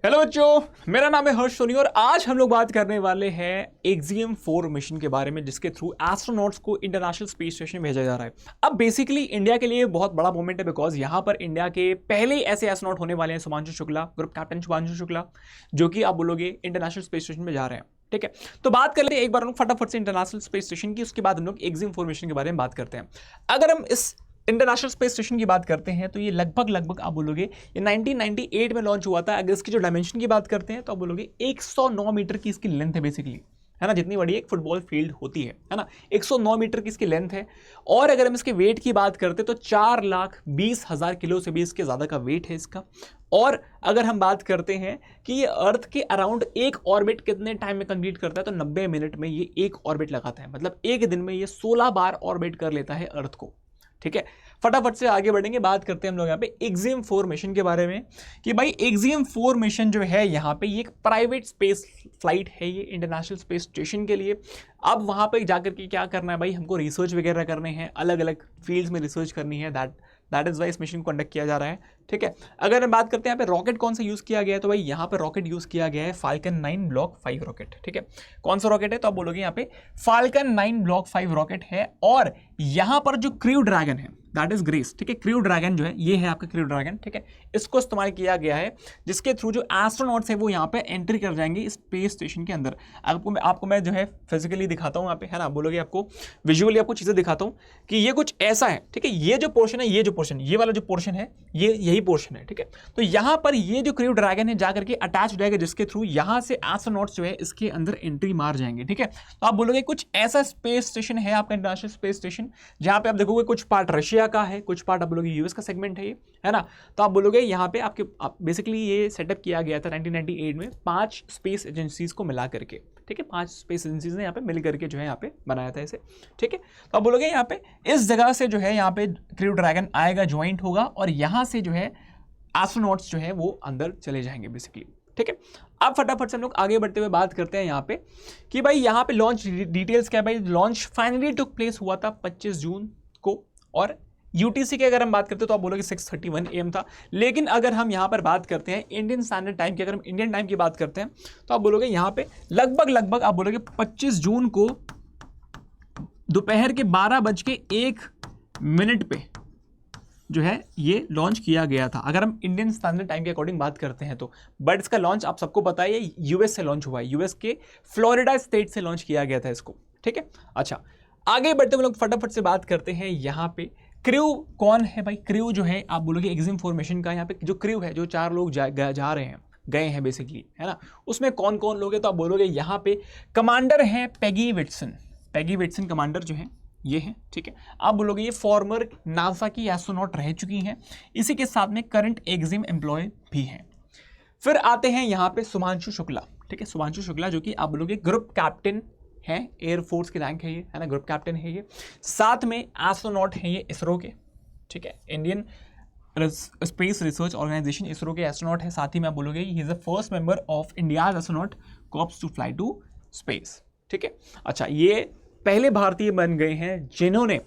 Hello बच्चों, मेरा नाम है हर्ष सोनी और आज हम लोग बात करने वाले हैं एक्सियम-4 मिशन के बारे में, जिसके थ्रू एस्ट्रोनॉट्स को इंटरनेशनल स्पेस स्टेशन भेजा जा रहा है। अब बेसिकली इंडिया के लिए बहुत बड़ा मोमेंट है, बिकॉज यहाँ पर इंडिया के पहले ऐसे एस्ट्रोनॉट होने वाले हैं, शुभांशु शुक्ला, ग्रुप कैप्टन शुभांशु शुक्ला, जो कि आप बोलोगे इंटरनेशनल स्पेस स्टेशन में जा रहे हैं। ठीक है, तो बात कर लेते हैं एक बार हम फटाफट से इंटरनेशनल स्पेस स्टेशन की, उसके बाद हम लोग एक्सियम-4 मिशन के बारे में बात करते हैं। अगर हम इस इंटरनेशनल स्पेस स्टेशन की बात करते हैं तो ये लगभग आप बोलोगे ये 1998 में लॉन्च हुआ था। अगर इसकी जो डायमेंशन की बात करते हैं तो आप बोलोगे 109 मीटर की इसकी लेंथ है बेसिकली, है ना, जितनी बड़ी एक फुटबॉल फील्ड होती है ना, 109 मीटर की इसकी लेंथ है। और अगर हम इसके वेट की बात करते हैं तो 4,20,000 किलो से भी इसके ज़्यादा का वेट है इसका। और अगर हम बात करते हैं कि ये अर्थ के अराउंड एक ऑर्बिट कितने टाइम में कंप्लीट करता है तो 90 मिनट में ये एक ऑर्बिट लगाता है, मतलब एक दिन में ये 16 बार ऑर्बिट कर लेता है अर्थ को। ठीक है, फटाफट से आगे बढ़ेंगे, बात करते हैं हम लोग यहाँ पे एक्सियम-4 मिशन के बारे में कि भाई एक्सियम-4 मिशन जो है यहाँ पे ये एक प्राइवेट स्पेस फ्लाइट है, ये इंटरनेशनल स्पेस स्टेशन के लिए। अब वहाँ पे जाकर के क्या करना है भाई, हमको रिसर्च वगैरह करने हैं, अलग अलग फील्ड्स में रिसर्च करनी है। दैट इज वाई इस मिशन को कंडक्ट किया जा रहा है। ठीक है, अगर हम बात करते हैं यहाँ पे रॉकेट कौन सा यूज़ किया गया है तो भाई यहाँ पे रॉकेट यूज़ किया गया है फाल्कन 9 ब्लॉक 5 रॉकेट। ठीक है, कौन सा रॉकेट है तो आप बोलोगे यहाँ पे फाल्कन 9 ब्लॉक 5 रॉकेट है। और यहाँ पर जो क्रू ड्रैगन है दैट इज ग्रेस। ठीक है, क्रू ड्रैगन जो है ये है आपका क्रू ड्रैगन। ठीक है, इसको इस्तेमाल किया गया है जिसके थ्रू जो एस्ट्रोनॉट्स है वो यहाँ पे एंट्री कर जाएंगे स्पेस स्टेशन के अंदर। आपको मैं जो है फिजिकली दिखाता हूँ यहाँ पे, है ना, बोलोगे आपको विजुअली आपको चीज़ें दिखाता हूँ कि ये कुछ ऐसा है। ठीक है, ये जो पोर्शन है, ये वाला जो पोर्शन है ये यही पोर्शन है। ठीक है, तो यहाँ पर ये जो क्रू ड्रैगन है जाकर के अटैच हो जाएगा, जिसके थ्रू यहाँ से एस्ट्रोनॉट्स जो है इसके अंदर एंट्री मार जाएंगे। ठीक है, तो आप बोलोगे कुछ ऐसा स्पेस स्टेशन है आपका इंटरनेशनल स्पेस स्टेशन, जहाँ पे आप देखोगे कुछ पार्ट रशिया का है, कुछ पार्ट आप बोलोगे यूएस का सेगमेंट है ये, है ना। तो आप बोलोगे यहाँ पे बेसिकली ये सेटअप किया गया था 1998 में 5 स्पेस एजेंसीज को मिला करके। ठीक है, 5 स्पेस एजेंसीज ने यहाँ पे मिल करके जो है यहाँ पे बनाया था इसे। ठीक है, तो आप बोलोगे यहाँ पे इस जगह से जो है यहाँ पे क्रू ड्रैगन आएगा, ज्वाइंट होगा और यहाँ से जो है एस्ट्रोनॉट्स जो है वो अंदर चले जाएंगे बेसिकली। ठीक है, अब फटाफट से हम लोग आगे बढ़ते हुए बात करते हैं यहाँ पे कि भाई यहाँ पे लॉन्च डिटेल्स क्या है। भाई लॉन्च फाइनली टुक प्लेस हुआ था 25 जून को और यूटीसी की अगर हम बात करते हैं तो आप बोलोगे 6:31 AM था। लेकिन अगर हम यहाँ पर बात करते हैं इंडियन स्टैंडर्ड टाइम की, अगर हम इंडियन टाइम की बात करते हैं तो आप बोलोगे यहाँ पे लगभग आप बोलोगे 25 जून को दोपहर के 12:01 पे जो है ये लॉन्च किया गया था, अगर हम इंडियन स्टैंडर्ड टाइम के अकॉर्डिंग बात करते हैं तो। बट इसका लॉन्च आप सबको पता है ये यूएस से लॉन्च हुआ है, यूएस के फ्लोरिडा स्टेट से लॉन्च किया गया था इसको। ठीक है, अच्छा आगे बढ़ते हुए लोग फटाफट से बात करते हैं यहाँ पे क्रू कौन है। भाई क्रू जो है आप बोलोगे एक्सियम-4 मिशन का, यहाँ पे जो क्रू है, जो 4 लोग जा रहे हैं, गए हैं बेसिकली, है ना, उसमें कौन कौन लोग हैं तो आप बोलोगे यहाँ पे कमांडर हैं पैगी विटसन कमांडर जो है ये है। ठीक है, आप बोलोगे ये फॉर्मर नासा की एस्ट्रोनॉट रह चुकी हैं, इसी के साथ में करंट एक्सियम एम्प्लॉय भी हैं। फिर आते हैं यहाँ पे शुभांशु शुक्ला। ठीक है, शुभांशु शुक्ला जो कि आप बोलोगे ग्रुप कैप्टन है, एयरफोर्स की रैंक है ये, है ना, ग्रुप कैप्टन है ये। साथ में एस्ट्रोनॉट है ये इसरो के, ठीक है, Indian space research organisation ISRO के एस्ट्रोनॉट है। साथ ही में आप बोलोगे he is the first member of India's astronaut corps to fly to space. ठीक है, अच्छा ये पहले भारतीय बन गए हैं जिन्होंने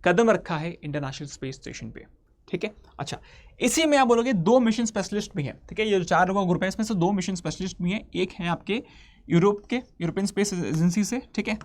कदम रखा है इंटरनेशनल स्पेस स्टेशन पे। ठीक है, अच्छा इसी में आप बोलोगे 2 मिशन स्पेशलिस्ट भी हैं। ठीक है, ये जो 4 लोगों का ग्रुप है इसमें से 2 मिशन स्पेशलिस्ट भी हैं। एक है आपके यूरोपियन स्पेस एजेंसी से, ठीक है,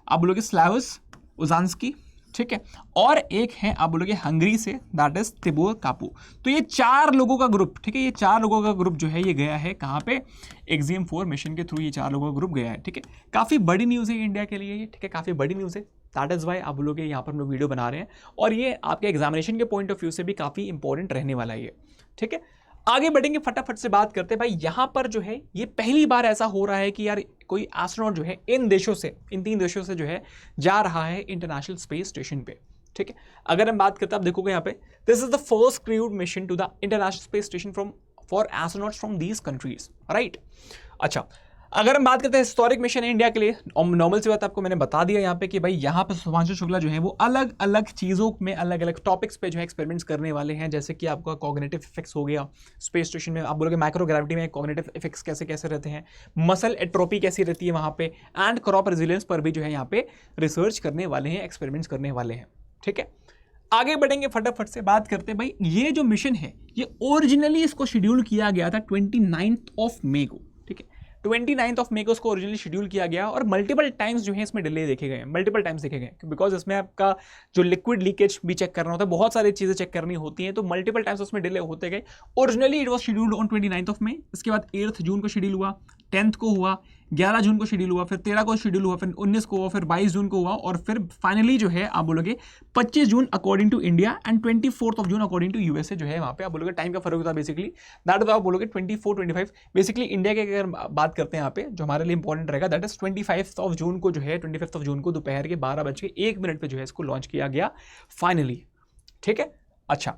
आप बोलोगे स्लावस उजांस्की। ठीक है, और एक है आप बोलोगे हंगरी से, दैट इज तिबोर कापू। तो ये 4 लोगों का ग्रुप, ठीक है, ये 4 लोगों का ग्रुप जो है ये गया है कहाँ पे, एक्सियम-4 मिशन के थ्रू ये 4 लोगों का ग्रुप गया है। ठीक है, काफ़ी बड़ी न्यूज़ है इंडिया के लिए ये। ठीक है, काफ़ी बड़ी न्यूज़ है, दैट इज़ वाई आप बोलोगे यहाँ पर हम लोग वीडियो बना रहे हैं और ये आपके एग्जामिनेशन के पॉइंट ऑफ व्यू से भी काफ़ी इंपॉर्टेंट रहने वाला है ये। ठीक है, आगे बढ़ेंगे, फटाफट से बात करते हैं। भाई यहाँ पर जो है ये पहली बार ऐसा हो रहा है कि यार कोई एस्ट्रोनॉट जो है इन 3 देशों से जो है जा रहा है इंटरनेशनल स्पेस स्टेशन पे। ठीक है, अगर हम बात करते हैं आप देखोगे यहाँ पे this is the first crewed mission to the international space station for astronauts from these countries, right. अच्छा अगर हम बात करते हैं हिस्टोरिक मिशन है इंडिया के लिए, नॉर्मल सी बात आपको मैंने बता दिया यहाँ पे कि भाई यहाँ पे शुभांशु शुक्ला जो है वो अलग अलग चीज़ों में अलग अलग टॉपिक्स पे जो है एक्सपेरिमेंट्स करने वाले हैं, जैसे कि आपका कॉग्निटिव इफेक्ट्स हो गया स्पेस स्टेशन में, आप बोलोगे माइक्रोग्रेविटी में कॉग्निटिव इफेक्ट्स कैसे कैसे रहते हैं, मसल एट्रोपी कैसी रहती है वहाँ पे, एंड क्रॉप रेजिलियंस पर भी जो है यहाँ पे रिसर्च करने वाले हैं, एक्सपेरिमेंट्स करने वाले हैं। ठीक है, आगे बढ़ेंगे फटाफट से, बात करते हैं भाई ये जो मिशन है ये ओरिजिनली इसको शेड्यूल किया गया था 29 ऑफ मई को, ठीक है 29 ऑफ मई को उसको ओरिजिनली शेड्यूल किया गया और मल्टीपल टाइम्स जो है इसमें डिले देखे गए, मल्टीपल टाइम्स देखे गए बिकॉज इसमें आपका जो लिक्विड लीकेज भी चेक करना होता है, बहुत सारी चीज़ें चेक करनी होती हैं, तो मल्टीपल टाइम्स उसमें डिले होते गए। Originally it was scheduled on 29 of May, इसके बाद 8 जून को शेड्यूल हुआ, 10 को हुआ, 11 जून को शेड्यूल हुआ, फिर 13 को शेड्यूल हुआ, फिर 19 को हुआ, फिर 22 जून को हुआ और फिर फाइनली जो है आप बोलोगे 25 June according to India and 24 of June according to USA जो है वहाँ पे आप बोलोगे टाइम का फर्क होता है बेसिकली, दैट इज आप बोलोगे 24 25 बेसिकली इंडिया के अगर बात करते हैं यहाँ पे जो हमारे लिए इंपॉर्टेंट रहेगा दैट इज 25 ऑफ जून को जो है 25 ऑफ जून को दोपहर के 12:01 पे जो है इसको लॉन्च किया गया फाइनली, ठीक है। अच्छा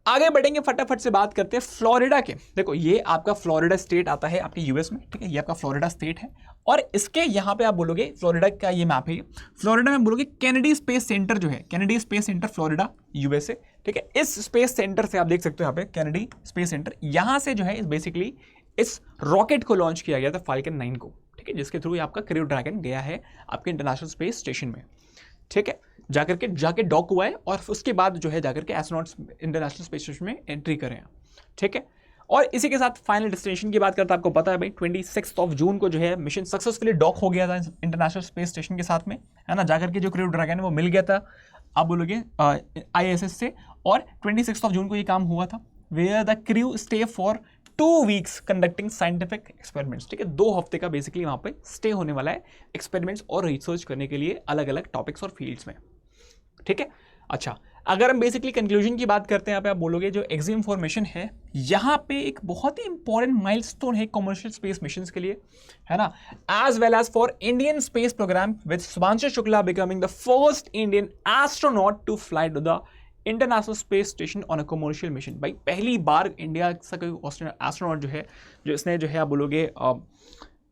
आगे बढ़ेंगे फटाफट से, बात करते हैं फ्लोरिडा के। देखो ये आपका फ्लोरिडा स्टेट आता है आपके यूएस में, ठीक है ये आपका फ्लोरिडा स्टेट है और इसके यहाँ पे आप बोलोगे फ्लोरिडा का ये मैप है, फ्लोरिडा में बोलोगे कैनेडी स्पेस सेंटर जो है, Kennedy space centre Florida USA, ठीक है। इस स्पेस सेंटर से आप देख सकते हो यहाँ पे कैनेडी स्पेस सेंटर, यहाँ से जो है बेसिकली इस रॉकेट को लॉन्च किया गया था फाल्कन 9 को, ठीक है जिसके थ्रू आपका क्रू ड्रैगन गया है आपके इंटरनेशनल स्पेस स्टेशन में, ठीक है जाके डॉक हुआ है और उसके बाद जो है जाकर के एस्ट्रोनॉट्स इंटरनेशनल स्पेस स्टेशन में एंट्री करें, ठीक है। और इसी के साथ फाइनल डेस्टिनेशन की बात करते हैं, आपको पता है भाई 26 ऑफ जून को जो है मिशन सक्सेसफुली डॉक हो गया था इंटरनेशनल स्पेस स्टेशन के साथ में, है ना, जाकर के जो क्रू ड्रैगन है वो मिल गया था आप बोलोगे ISS से, और 26 ऑफ जून को ये काम हुआ था where the crew stay for 2 weeks conducting scientific experiments, ठीक है 2 हफ्ते का बेसिकली वहाँ पे स्टे होने वाला है एक्सपेरिमेंट्स और रिसर्च करने के लिए अलग अलग टॉपिक्स और फील्ड्स में, ठीक है। अच्छा अगर हम बेसिकली कंक्लूजन की बात करते हैं यहाँ पे आप बोलोगे जो एक्सियम 4 मिशन है यहाँ पे एक बहुत ही इंपॉर्टेंट माइलस्टोन है कमर्शियल स्पेस मिशंस के लिए, है ना, as well as for Indian space programme with Shubhanshu Shukla becoming the first Indian astronaut to fly to the international space station on a commercial mission. भाई पहली बार इंडिया से कोई एस्ट्रोनॉट जो है जो इसने जो है आप बोलोगे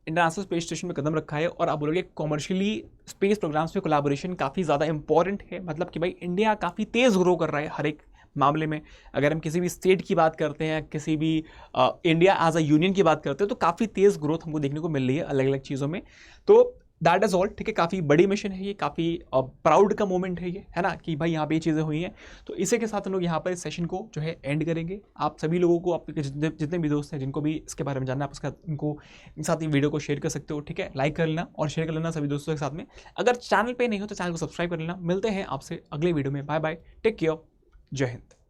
इंटरनेशनल स्पेस स्टेशन में कदम रखा है और आप बोलोगे कमर्शियली स्पेस प्रोग्राम्स में कोलैबोरेशन काफ़ी ज़्यादा इंपॉर्टेंट है, मतलब कि भाई इंडिया काफ़ी तेज़ ग्रो कर रहा है हर एक मामले में। अगर हम किसी भी स्टेट की बात करते हैं, किसी भी इंडिया एज अ यूनियन की बात करते हैं तो काफ़ी तेज़ ग्रोथ हमको देखने को मिल रही है अलग अलग चीज़ों में, तो दैट इज़ ऑल, ठीक है। काफ़ी बड़ी मिशन है ये, काफ़ी प्राउड का मोमेंट है ये, है ना, कि भाई यहाँ पे ये चीज़ें हुई हैं। तो इसी के साथ हम लोग यहाँ पर इस सेशन को जो है एंड करेंगे। आप सभी लोगों को, आपके जितने भी दोस्त हैं जिनको भी इसके बारे में जानना है, आप उसका इनको इन साथ ही वीडियो को शेयर कर सकते हो, ठीक है, लाइक कर लेना और शेयर कर लेना सभी दोस्तों के साथ में। अगर चैनल पर नहीं हो तो चैनल को सब्सक्राइब कर लेना। मिलते हैं आपसे अगले वीडियो में, बाय बाय, टेक केयर, जय हिंद।